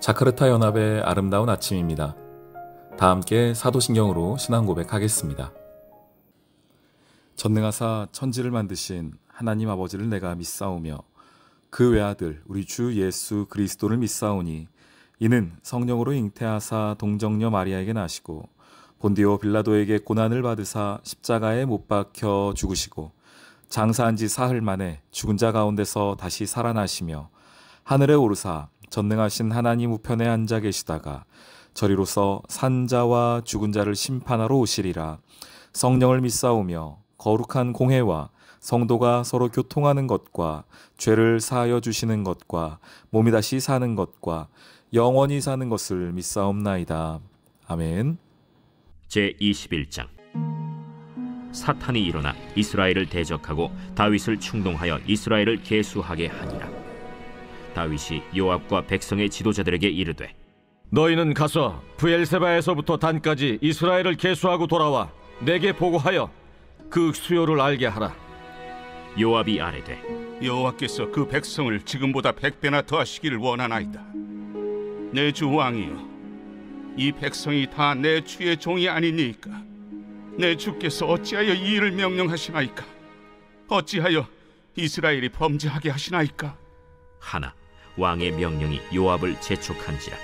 자카르타 연합의 아름다운 아침입니다. 다 함께 사도신경으로 신앙 고백하겠습니다. 전능하사 천지를 만드신 하나님 아버지를 내가 믿사오며 그 외아들 우리 주 예수 그리스도를 믿사오니 이는 성령으로 잉태하사 동정녀 마리아에게 나시고 본디오 빌라도에게 고난을 받으사 십자가에 못 박혀 죽으시고 장사한 지 사흘 만에 죽은 자 가운데서 다시 살아나시며 하늘에 오르사 전능하신 하나님 우편에 앉아 계시다가 저리로서 산자와 죽은 자를 심판하러 오시리라. 성령을 믿사오며 거룩한 공회와 성도가 서로 교통하는 것과 죄를 사하여 주시는 것과 몸이 다시 사는 것과 영원히 사는 것을 믿사옵나이다. 아멘. 제21장. 사탄이 일어나 이스라엘을 대적하고 다윗을 충동하여 이스라엘을 계수하게 하니라. 다윗이 요압과 백성의 지도자들에게 이르되 너희는 가서 브엘세바에서부터 단까지 이스라엘을 계수하고 돌아와 내게 보고하여 그 수요를 알게 하라. 요압이 아뢰되 여호와께서 그 백성을 지금보다 100배나 더하시기를 원하나이다. 내 주 왕이여, 이 백성이 다 내 주의 종이 아니니까 내 주께서 어찌하여 이 일을 명령하시나이까? 어찌하여 이스라엘이 범죄하게 하시나이까? 하나 왕의 명령이 요압을 재촉한지라.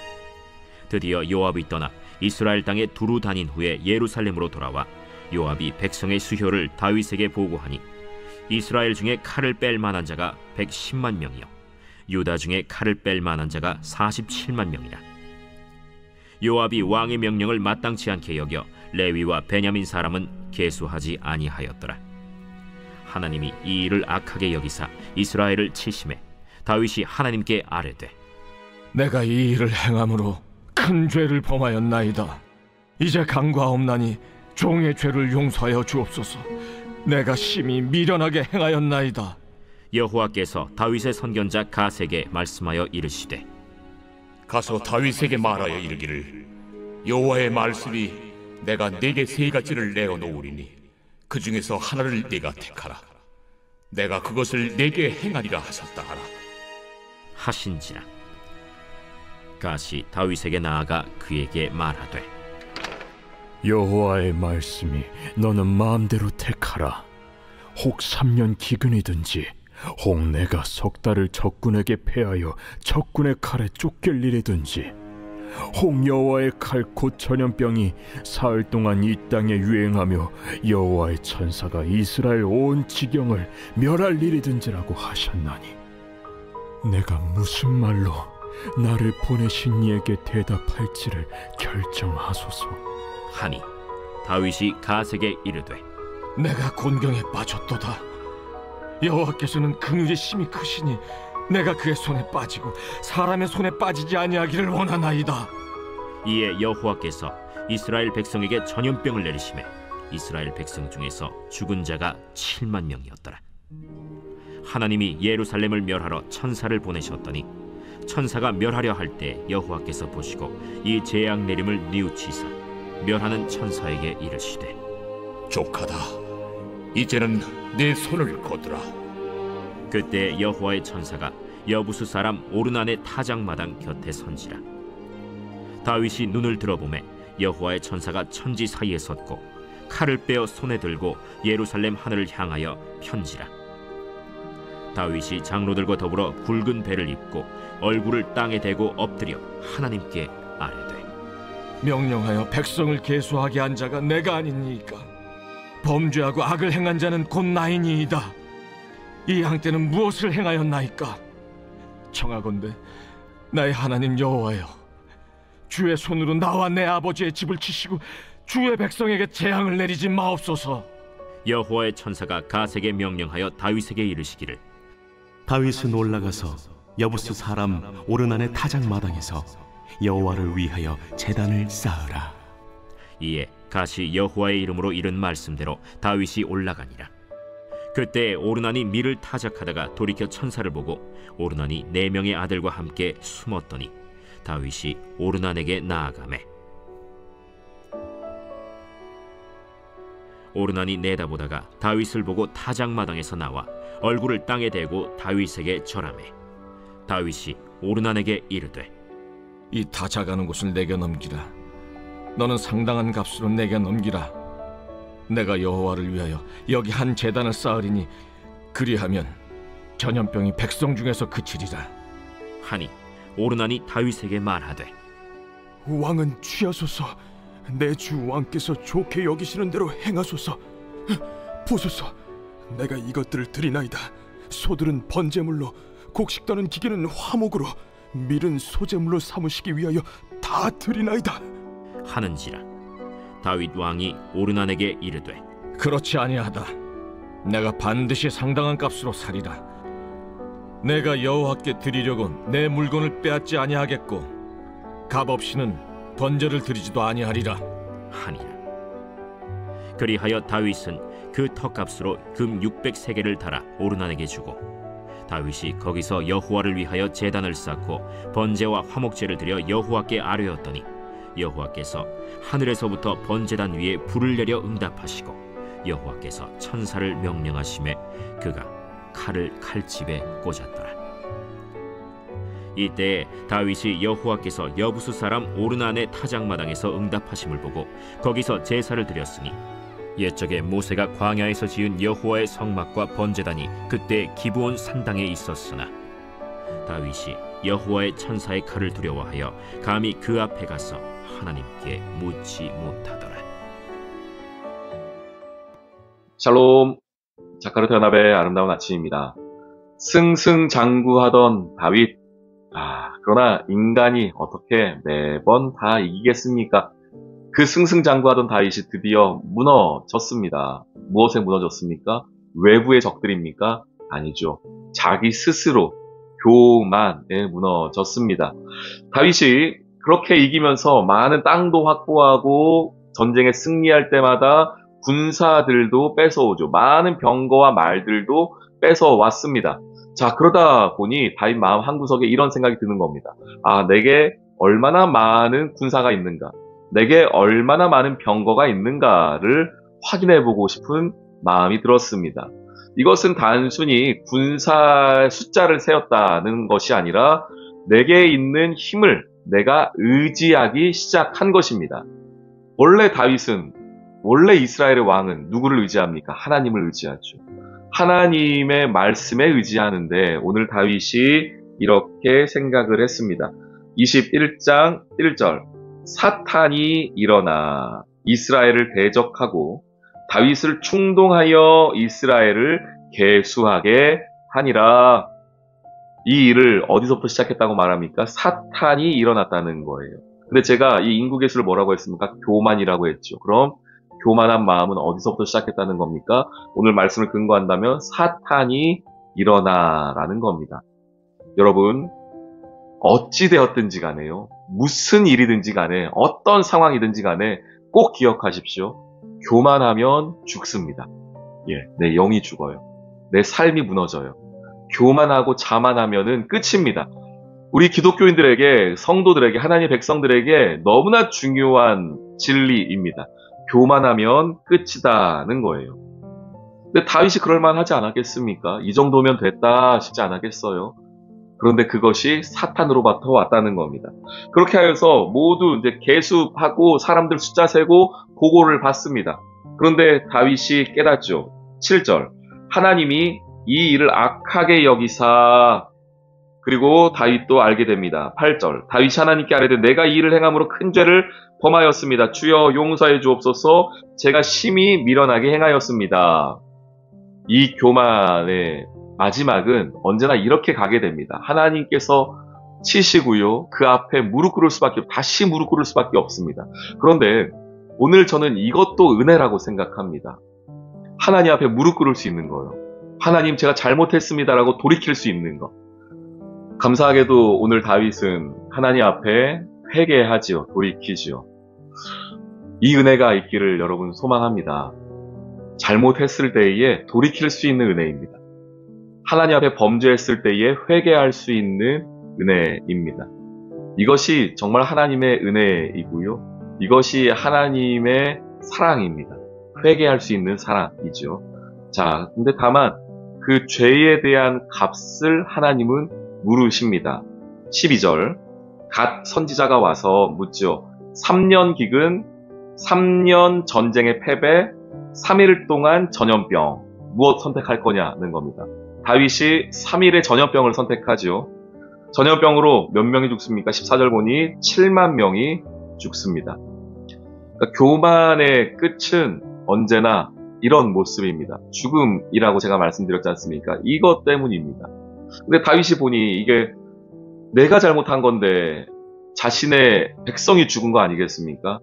드디어 요압이 떠나 이스라엘 땅에 두루 다닌 후에 예루살렘으로 돌아와 요압이 백성의 수효를 다윗에게 보고하니 이스라엘 중에 칼을 뺄 만한 자가 110만 명이요 유다 중에 칼을 뺄 만한 자가 47만 명이라. 요압이 왕의 명령을 마땅치 않게 여겨 레위와 베냐민 사람은 계수하지 아니하였더라. 하나님이 이 일을 악하게 여기사 이스라엘을 치심해 다윗이 하나님께 아뢰되 내가 이 일을 행함으로 큰 죄를 범하였나이다. 이제 간과없나니 종의 죄를 용서하여 주옵소서. 내가 심히 미련하게 행하였나이다. 여호와께서 다윗의 선견자 갓에게 말씀하여 이르시되 가서 다윗에게 말하여 이르기를 여호와의 말씀이 내가 네게 세 가지를 내어 놓으리니 그 중에서 하나를 네가 택하라. 내가 그것을 네게 행하리라 하셨다 하라. 하신지라. 갓이 다윗에게 나아가 그에게 말하되 여호와의 말씀이 너는 마음대로 택하라. 혹 3년 기근이든지 혹 내가 석 달을 적군에게 패하여 적군의 칼에 쫓길 일이든지 혹 여호와의 칼 곧 전염병이 사흘 동안 이 땅에 유행하며 여호와의 천사가 이스라엘 온 지경을 멸할 일이든지라고 하셨나니 내가 무슨 말로 나를 보내신 이에게 대답할지를 결정하소서 하니 다윗이 갓에게 이르되 내가 곤경에 빠졌도다. 여호와께서는 긍휼이 심히 크시니 내가 그의 손에 빠지고 사람의 손에 빠지지 아니하기를 원하나이다. 이에 여호와께서 이스라엘 백성에게 전염병을 내리시매 이스라엘 백성 중에서 죽은 자가 7만 명이었더라. 하나님이 예루살렘을 멸하러 천사를 보내셨더니 천사가 멸하려 할 때 여호와께서 보시고 이 재앙 내림을 뉘우치사 멸하는 천사에게 이르시되 족하다. 이제는 내 손을 거두라. 그때 여호와의 천사가 여부수 사람 오르난의 타작마당 곁에 선지라. 다윗이 눈을 들어보매 여호와의 천사가 천지 사이에 섰고 칼을 빼어 손에 들고 예루살렘 하늘을 향하여 편지라. 다윗이 장로들과 더불어 굵은 배를 입고 얼굴을 땅에 대고 엎드려 하나님께 아뢰되 명령하여 백성을 계수하게 한 자가 내가 아니니까 범죄하고 악을 행한 자는 곧 나이니이다. 이 양떼는 무엇을 행하였나이까? 청하건대 나의 하나님 여호와여, 주의 손으로 나와 내 아버지의 집을 치시고 주의 백성에게 재앙을 내리지 마옵소서. 여호와의 천사가 갓에게 명령하여 다윗에게 이르시기를 다윗은 올라가서 여부수 사람 오르난의 타작마당에서 여호와를 위하여 제단을 쌓으라. 이에 갓이 여호와의 이름으로 이른 말씀대로 다윗이 올라가니라. 그때 오르난이 밀을 타작하다가 돌이켜 천사를 보고 오르난이 4명의 아들과 함께 숨었더니 다윗이 오르난에게 나아가매 오르난이 내다보다가 다윗을 보고 타작마당에서 나와 얼굴을 땅에 대고 다윗에게 절하매 다윗이 오르난에게 이르되 이 타작하는 곳을 내게 넘기라. 너는 상당한 값으로 내게 넘기라. 내가 여호와를 위하여 여기 한 제단을 쌓으리니 그리하면 전염병이 백성 중에서 그치리라. 하니 오르나니 다윗에게 말하되 왕은 취하소서. 내 주 왕께서 좋게 여기시는 대로 행하소서. 보소서, 내가 이것들을 드리나이다. 소들은 번제물로, 곡식 떠는 기계는 화목으로, 밀은 소제물로 삼으시기 위하여 다 드리나이다 하는지라. 다윗 왕이 오르난에게 이르되 그렇지 아니하다. 내가 반드시 상당한 값으로 사리라. 내가 여호와께 드리려고 내 물건을 빼앗지 아니하겠고 값 없이는 번제를 드리지도 아니하리라 하니라. 그리하여 다윗은 그 턱값으로 금 600세겔을 달아 오르난에게 주고 다윗이 거기서 여호와를 위하여 제단을 쌓고 번제와 화목제를 드려 여호와께 아뢰었더니 여호와께서 하늘에서부터 번제단 위에 불을 내려 응답하시고 여호와께서 천사를 명령하심에 그가 칼을 칼집에 꽂았더라. 이때에 다윗이 여호와께서 여부수 사람 오르난의 타작마당에서 응답하심을 보고 거기서 제사를 드렸으니 옛적에 모세가 광야에서 지은 여호와의 성막과 번제단이 그때 기브온 산당에 있었으나 다윗이 여호와의 천사의 칼을 두려워하여 감히 그 앞에 가서 하나님께 묻지 못하더라. 샬롬, 자카르타 연합의 아름다운 아침입니다. 승승장구하던 다윗, 그러나 인간이 어떻게 매번 다 이기겠습니까? 그 승승장구하던 다윗이 드디어 무너졌습니다. 무엇에 무너졌습니까? 외부의 적들입니까? 아니죠. 자기 스스로 교만에 무너졌습니다. 다윗이 그렇게 이기면서 많은 땅도 확보하고 전쟁에 승리할 때마다 군사들도 뺏어오죠. 많은 병거와 말들도 뺏어왔습니다. 자, 그러다 보니 다윗 마음 한구석에 이런 생각이 드는 겁니다. 내게 얼마나 많은 군사가 있는가, 내게 얼마나 많은 병거가 있는가를 확인해보고 싶은 마음이 들었습니다. 이것은 단순히 군사 숫자를 세었다는 것이 아니라 내게 있는 힘을 내가 의지하기 시작한 것입니다. 원래 다윗은, 원래 이스라엘의 왕은 누구를 의지합니까? 하나님을 의지하죠. 하나님의 말씀에 의지하는데 오늘 다윗이 이렇게 생각을 했습니다. 21장 1절, 사탄이 일어나 이스라엘을 대적하고 다윗을 충동하여 이스라엘을 계수하게 하니라. 이 일을 어디서부터 시작했다고 말합니까? 사탄이 일어났다는 거예요. 근데 제가 이 인구계수를 뭐라고 했습니까? 교만이라고 했죠. 그럼 교만한 마음은 어디서부터 시작했다는 겁니까? 오늘 말씀을 근거한다면 사탄이 일어나라는 겁니다. 여러분, 어찌 되었든지 간에요, 무슨 일이든지 간에, 어떤 상황이든지 간에 꼭 기억하십시오. 교만하면 죽습니다. 내 영이 죽어요. 내 삶이 무너져요. 교만하고 자만하면은 끝입니다. 우리 기독교인들에게, 성도들에게, 하나님의 백성들에게 너무나 중요한 진리입니다. 교만하면 끝이다는 거예요. 근데 다윗이 그럴만 하지 않았겠습니까? 이 정도면 됐다 싶지 않았겠어요? 그런데 그것이 사탄으로부터 왔다는 겁니다. 그렇게 하여서 모두 이제 계습하고 사람들 숫자 세고 보고를 받습니다. 그런데 다윗이 깨닫죠. 7절, 하나님이 이 일을 악하게 여기사. 그리고 다윗도 알게 됩니다. 8절, 다윗이 하나님께 아뢰되 내가 이 일을 행함으로 큰 죄를 범하였습니다. 주여 용서해 주옵소서. 제가 심히 미련하게 행하였습니다. 이 교만의 마지막은 언제나 이렇게 가게 됩니다. 하나님께서 치시고요, 그 앞에 무릎 꿇을 수밖에, 다시 무릎 꿇을 수밖에 없습니다. 그런데 오늘 저는 이것도 은혜라고 생각합니다. 하나님 앞에 무릎 꿇을 수 있는 거요. 하나님, 제가 잘못했습니다라고 돌이킬 수 있는 거. 감사하게도 오늘 다윗은 하나님 앞에 회개하지요. 돌이키지요. 이 은혜가 있기를 여러분 소망합니다. 잘못했을 때에 돌이킬 수 있는 은혜입니다. 하나님 앞에 범죄했을 때에 회개할 수 있는 은혜입니다. 이것이 정말 하나님의 은혜이고요. 이것이 하나님의 사랑입니다. 회개할 수 있는 사랑이죠. 자, 근데 다만 그 죄에 대한 값을 하나님은 물으십니다. 12절, 갓 선지자가 와서 묻죠. 3년 기근, 3년 전쟁의 패배, 3일 동안 전염병, 무엇 선택할 거냐는 겁니다. 다윗이 3일의 전염병을 선택하죠. 전염병으로 몇 명이 죽습니까? 14절 보니 7만 명이 죽습니다. 그러니까 교만의 끝은 언제나 이런 모습입니다. 죽음이라고 제가 말씀드렸지 않습니까? 이것 때문입니다. 근데 다윗이 보니 이게 내가 잘못한 건데 자신의 백성이 죽은 거 아니겠습니까?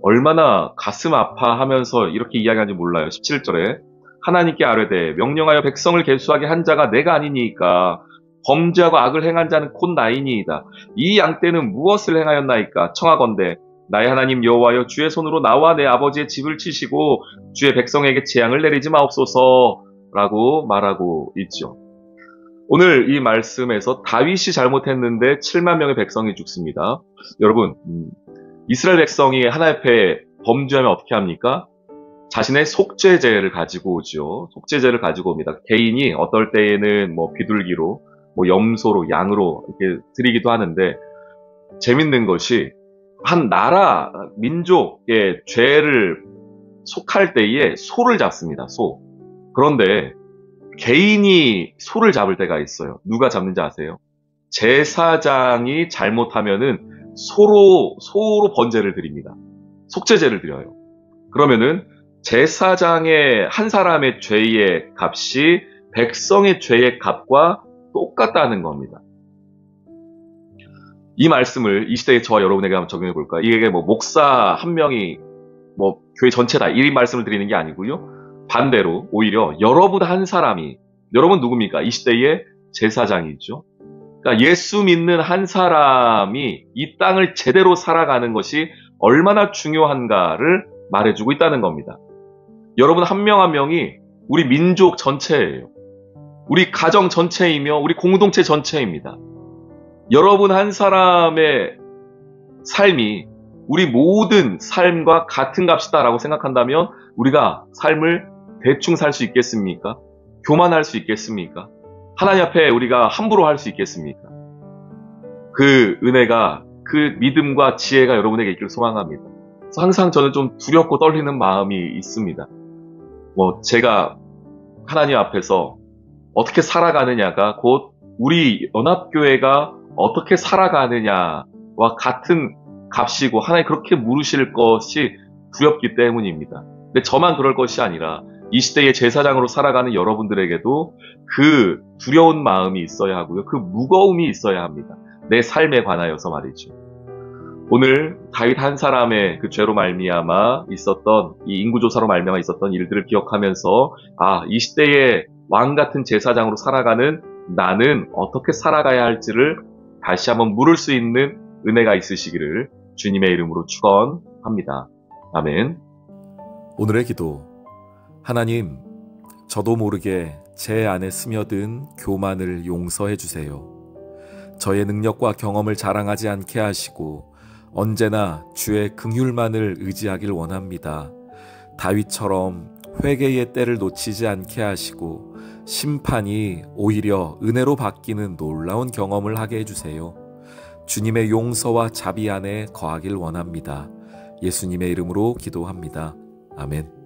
얼마나 가슴 아파하면서 이렇게 이야기하는지 몰라요. 17절에 하나님께 아뢰되 명령하여 백성을 계수하게 한 자가 내가 아니니까 범죄하고 악을 행한 자는 곧 나이니이다. 이 양떼는 무엇을 행하였나이까? 청하건대 나의 하나님 여호와여 주의 손으로 나와 내 아버지의 집을 치시고 주의 백성에게 재앙을 내리지 마옵소서라고 말하고 있죠. 오늘 이 말씀에서 다윗이 잘못했는데 7만 명의 백성이 죽습니다. 여러분, 이스라엘 백성이 하나님 앞에 범죄하면 어떻게 합니까? 자신의 속죄제를 가지고 오죠. 속죄제를 가지고 옵니다. 개인이 어떨 때에는 비둘기로, 염소로, 양으로 이렇게 드리기도 하는데, 재밌는 것이 한 나라, 민족의 죄를 속할 때에 소를 잡습니다. 소. 그런데 개인이 소를 잡을 때가 있어요. 누가 잡는지 아세요? 제사장이 잘못하면은 소로 번제를 드립니다. 속죄제를 드려요. 그러면은 제사장의 한 사람의 죄의 값이 백성의 죄의 값과 똑같다는 겁니다. 이 말씀을 이 시대에 저와 여러분에게 한번 적용해 볼까요? 이게 목사 한 명이 교회 전체다 이 말씀을 드리는 게 아니고요. 반대로 오히려 여러분 한 사람이, 여러분 누굽니까? 이 시대의 제사장이죠. 그러니까 예수 믿는 한 사람이 이 땅을 제대로 살아가는 것이 얼마나 중요한가를 말해주고 있다는 겁니다. 여러분 한 명 한 명이 우리 민족 전체예요. 우리 가정 전체이며 우리 공동체 전체입니다. 여러분 한 사람의 삶이 우리 모든 삶과 같은 값이다라고 생각한다면 우리가 삶을 대충 살 수 있겠습니까? 교만할 수 있겠습니까? 하나님 앞에 우리가 함부로 할 수 있겠습니까? 그 은혜가, 그 믿음과 지혜가 여러분에게 있기를 소망합니다. 그래서 항상 저는 좀 두렵고 떨리는 마음이 있습니다. 제가 하나님 앞에서 어떻게 살아가느냐가 곧 우리 연합교회가 어떻게 살아가느냐와 같은 값이고 하나님 그렇게 물으실 것이 두렵기 때문입니다. 근데 저만 그럴 것이 아니라 이 시대의 제사장으로 살아가는 여러분들에게도 그 두려운 마음이 있어야 하고요. 그 무거움이 있어야 합니다. 내 삶에 관하여서 말이죠. 오늘 다윗 한 사람의 그 죄로 말미암아 있었던 이 인구조사로 말미암아 있었던 일들을 기억하면서 이 시대의 왕 같은 제사장으로 살아가는 나는 어떻게 살아가야 할지를 다시 한번 물을 수 있는 은혜가 있으시기를 주님의 이름으로 축원합니다. 아멘. 오늘의 기도. 하나님, 저도 모르게 제 안에 스며든 교만을 용서해 주세요. 저의 능력과 경험을 자랑하지 않게 하시고 언제나 주의 긍휼만을 의지하길 원합니다. 다윗처럼 회개의 때를 놓치지 않게 하시고 심판이 오히려 은혜로 바뀌는 놀라운 경험을 하게 해주세요. 주님의 용서와 자비 안에 거하길 원합니다. 예수님의 이름으로 기도합니다. 아멘.